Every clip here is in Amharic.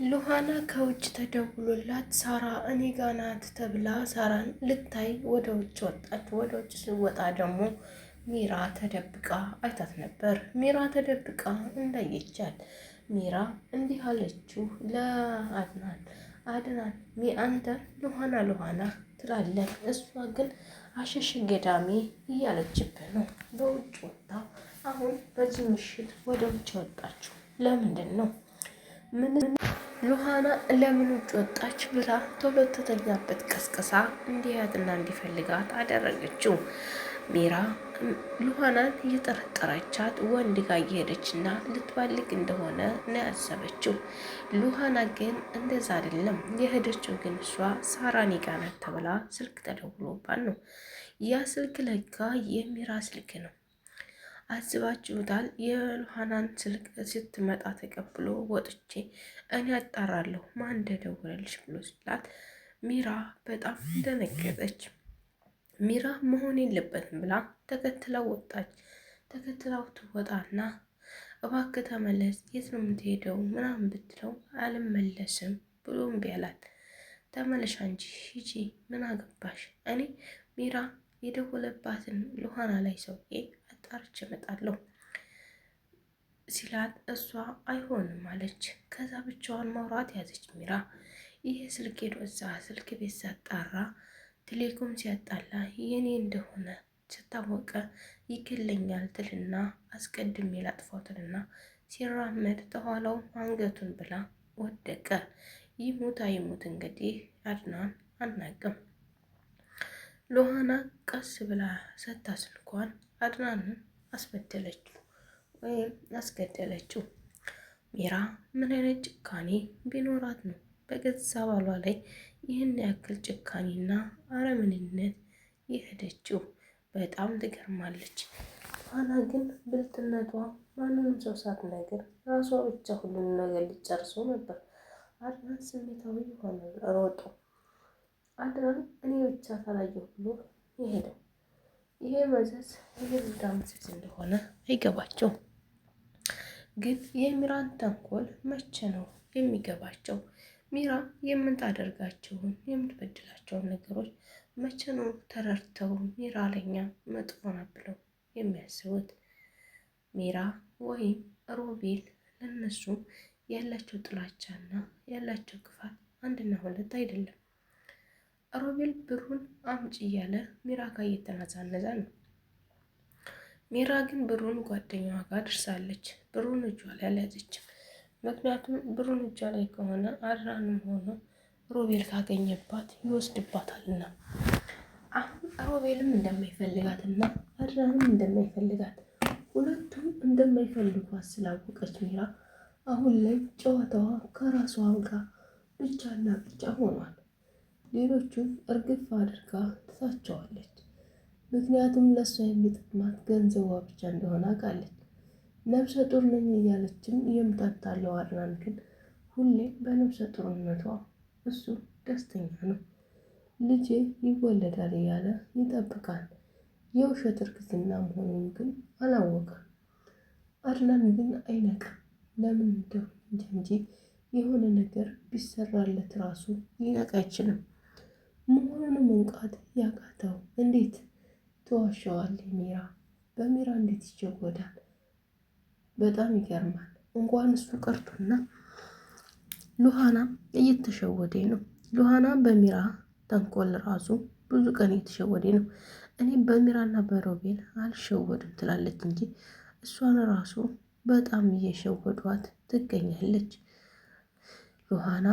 ሉሃና ከውጭ ተደውሎላት ሳራ እኔ ጋ ናት ተብላ ሳራን ልታይ ወደ ውጭ ወጣች። ወደ ውጭ ስወጣ ደግሞ ሚራ ተደብቃ አይታት ነበር። ሚራ ተደብቃ እንዳየቻት ሚራ እንዲህ አለችው ለአድናን፣ አድናን አንተ ሉሃና ትላለህ፣ እሷ ግን አሸሽ ገዳሜ እያለችብህ ነው። በውጭ ወጣ አሁን በዚህ ምሽት ወደ ውጭ ወጣችሁ ለምንድን ነው? ምን ሉሃና ለምን ውጭ ወጣች ብላ ቶሎ ተተኛበት ቀስቅሳ እንዲያትና እንዲፈልጋት አደረገችው። ሚራ ሉሃናን እየጠረጠረቻት ወንድ ጋር እየሄደችና ልትባልግ እንደሆነ ነው ያሰበችው። ሉሃና ግን እንደዛ አይደለም የሄደችው። ግን እሷ ሳራኒ ጋር ናት ተብላ ስልክ ተደውሎባት ነው። ያ ስልክ ለካ የሚራ ስልክ ነው። አስባችሁታል? የሉሃናን ስልክ ስትመጣ ተቀብሎ ወጥቼ እኔ አጣራለሁ ማን እንደደወለልሽ ብሎ ሲላት ሚራ በጣም ደነገጠች። ሚራ መሆን የለበትም ብላ ተከትለው ወጣች። ተከትለው ትወጣና እባክህ ተመለስ፣ የት ነው የምትሄደው ምናምን ብትለው አልመለስም ብሎ እምቢ አላት። ተመለሻ እንጂ ሂጂ፣ ምን አገባሽ? እኔ ሚራ የደወለባትን ሉሃና ላይ ሰውዬ አጣርቼ እመጣለሁ ሲላት እሷ አይሆንም አለች። ከዛ ብቻዋን ማውራት ያዘች ሚራ። ይሄ ስልክ ሄዶ እዛ ስልክ ቤት ሲያጣራ ቴሌኮም ሲያጣላ የኔ እንደሆነ ስታወቀ ይገለኛል ትልና አስቀድሜ ላጥፋው ትልና ሲራመድ ተኋላው አንገቱን ብላ ወደቀ። ይሙት አይሙት እንግዲህ አድናን አናቅም። ሉሃና ቀስ ብላ ሰታ ስልኳን አድናንን አስበደለችው ወይም አስገደለችው። ሚራ ምን አይነት ጭካኔ ቢኖራት ነው በገዛ ባሏ ላይ ይህን ያክል ጭካኔና አረመኔነት የሄደችው? በጣም ትገርማለች። ሉሃና ግን ብልጥነቷ ማንንም ሰው ሳትነግር ራሷ ብቻ ሁሉን ነገር ሊጨርሰው ነበር። አድናን ስሜታዊ ሆነ ሮጦ። አድናን እኔ ብቻ ካላየሁ ብሎ የሄደው ይሄ መዘዝ የብልዳ መዘዝ እንደሆነ አይገባቸውም። ግን የሚራን ተንኮል መቼ ነው የሚገባቸው? ሚራ የምታደርጋቸውን የምትበድላቸውን ነገሮች መቼ ነው ተረድተው ሚራ ለኛ መጥፎ ናት ብለው የሚያስቡት? ሚራ ወይም ሮቤል ለነሱ ያላቸው ጥላቻና ያላቸው ክፋት አንድና ሁለት አይደለም። ሮቤል ብሩን አምጪ እያለ ሚራ ጋር እየተናዛነዛ ነው። ሚራ ግን ብሩን ጓደኛዋ ጋር ደርሳለች። ብሩን እጇ ላይ አልያዘችም። ምክንያቱም ብሩን እጇ ላይ ከሆነ አድናንም ሆነ ሮቤል ካገኘባት ይወስድባታልና። አሁን ሮቤልም እንደማይፈልጋትና አድናንም እንደማይፈልጋት ሁለቱም እንደማይፈልጓት ስላወቀች ሚራ አሁን ላይ ጨዋታዋ ከራሷ ጋር ብቻና ብቻ ሆኗል። ሌሎቹን እርግፍ አድርጋ ትታቸዋለች። ምክንያቱም ለእሷ የሚጠቅማት ገንዘቧ ብቻ እንደሆነ አውቃለች። ነፍሰ ጡር ነኝ እያለችም የምታታለው አድናን ግን ሁሌ በነፍሰ ጡርነቷ እሱ ደስተኛ ነው። ልጄ ይወለዳል እያለ ይጠብቃል። የውሸት እርግዝና መሆኑን ግን አላወቀም። አድናን ግን አይነቃም። ለምን እንደው እንጂ የሆነ ነገር ቢሰራለት ራሱ ሊነቃ አይችልም። መሆኑን መንቃት ያቃተው እንዴት ትዋሸዋለህ? ሚራ በሚራ እንዴት ይሸወዳል? በጣም ይገርማል። እንኳን እሱ ቀርቶና ሉሃና እየተሸወደ ነው። ሉሃና በሚራ ተንኮል ራሱ ብዙ ቀን እየተሸወደ ነው። እኔ በሚራና በሮቤል አልሸወድም ትላለች እንጂ እሷን ራሱ በጣም እየሸወዷት ትገኛለች። ሉሃና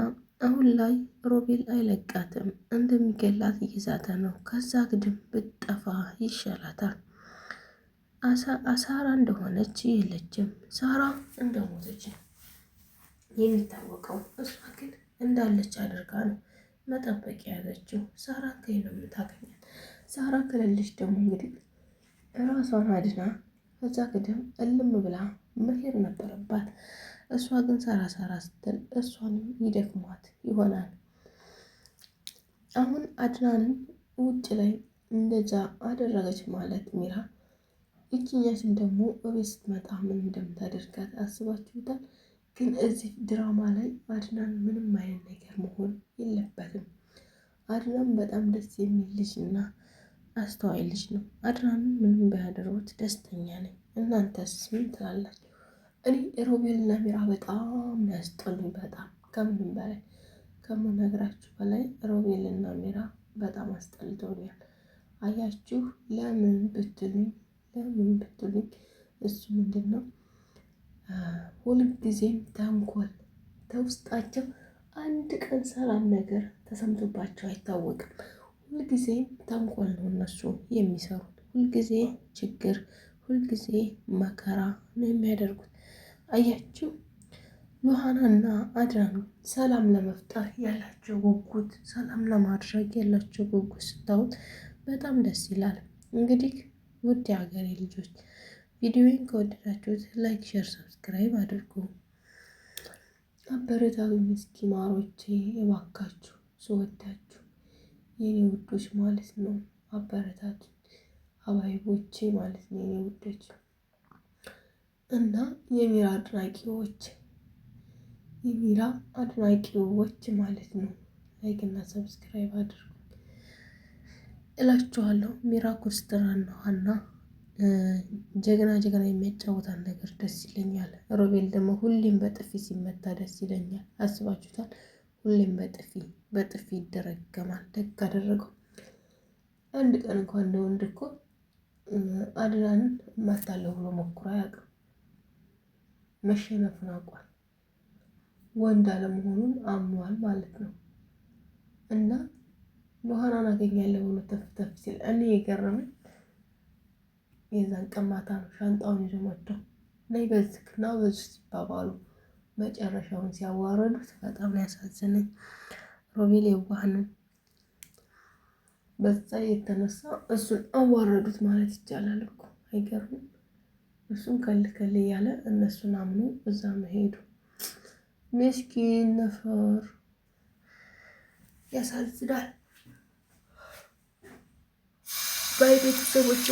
አሁን ላይ ሮቤል አይለቃትም፣ እንደሚገላት እየዛተ ነው። ከዛ ግድም ብትጠፋ ይሻላታል። ሳራ እንደሆነች የለችም፣ ሳራ እንደሞተች የሚታወቀው። እሷ ግን እንዳለች አድርጋ ነው መጠበቅ የያዘችው። ሳራ ከይ ነው የምታገኛት። ሳራ ከሌለች ደግሞ እንግዲህ ራሷን አድና ከዛ ግድም እልም ብላ መሄድ ነበረባት። እሷ ግን ሳራ ስትል እሷንም ይደክሟት ይሆናል። አሁን አድናንን ውጭ ላይ እንደዛ አደረገች ማለት ሚራ እችኛችን ደግሞ እቤት ስትመጣ ምን እንደምታደርጋት አስባችሁታል? ግን እዚህ ድራማ ላይ አድናን ምንም አይነት ነገር መሆን የለበትም። አድናን በጣም ደስ የሚል ልጅ እና አስተዋይ ልጅ ነው። አድናንን ምንም ባያደርጉት ደስተኛ ነኝ። እናንተስ ምን ትላላችሁ? እኔ ሮቤልና ሚራ በጣም ያስጠሉኝ። በጣም ከምንም በላይ ከምነግራችሁ በላይ ሮቤልና ሚራ በጣም አስጠልተውኛል። አያችሁ ለምን ብትሉኝ እሱ ምንድን ነው ሁልጊዜም ተንኮል ተውስጣቸው አንድ ቀን ሰላም ነገር ተሰምቶባቸው አይታወቅም። ሁልጊዜም ተንኮል ነው እነሱ የሚሰሩት። ሁልጊዜ ችግር፣ ሁልጊዜ መከራ ነው የሚያደርጉት። አያችሁ ዮሐናና አድናን ሰላም ለመፍጠር ያላቸው ጉጉት፣ ሰላም ለማድረግ ያላቸው ጉጉት ስታዩት በጣም ደስ ይላል። እንግዲህ ውድ የሀገሬ ልጆች ቪዲዮውን ከወደዳችሁት ላይክ፣ ሼር፣ ሰብስክራይብ አድርጉ። አበረታቱኝ እስኪ ማሮቼ እባካችሁ፣ ስወዳችሁ የኔ ውዶች ማለት ነው። አበረታቱኝ አባይቦቼ ማለት ነው የኔ ውዶች እና የሚራ አድናቂዎች ማለት ነው። ላይክ እና ሰብስክራይብ አድርጉ እላችኋለሁ። ሚራ ኮስትራና ሀና ጀግና የሚያጫውታን ነገር ደስ ይለኛል። ሮቤል ደግሞ ሁሌም በጥፊ ሲመታ ደስ ይለኛል። አስባችሁታል? ሁሌም በጥፊ ይደረገማል። ደግ አደረገው። አንድ ቀን እንኳን እንደ ወንድ እኮ አድናንን እመታለሁ ብሎ ሞክሮ አያውቅም። መሸነፉን አውቋል። ወንድ አለመሆኑን አምኗል ማለት ነው። እና ዮሐናን አገኛለሁ ብሎ ተፍተፍ ሲል እኔ የገረመኝ የዛን ቀን ማታ ነው ሻንጣውን ይዞ መጥቶ ነይ በዝክና በዚህ ሲባባሉ መጨረሻውን ሲያዋረዱት በጣም ያሳዝነኝ። ሮቤል የዋህንም በዛ የተነሳ እሱን አዋረዱት ማለት ይቻላል እኮ አይገርምም? እሱን ከልከል እያለ እነሱን አምኖ እዛ መሄዱ ምስኪን ነፈር ያሳዝናል። ባይ ቤተሰቦች